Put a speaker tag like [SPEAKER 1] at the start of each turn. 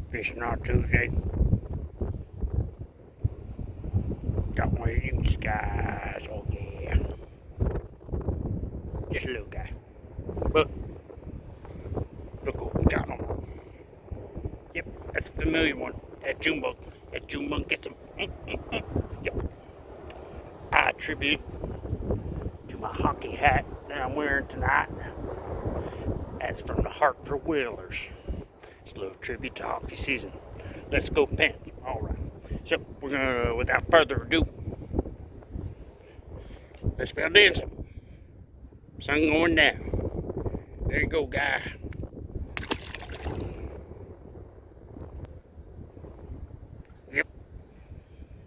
[SPEAKER 1] Fishing on Tuesday. Got one of these guys. Oh yeah. Just a little guy. But look what we got on. Yep, that's a familiar one. That June bug gets him. Yep. I attribute to my hockey hat that I'm wearing tonight. That's from the Hartford Whalers. It's a little tribute to hockey season. Let's go Pens. All right. So we're gonna, without further ado, let's spell dancing. Sun going down. There you go, guy.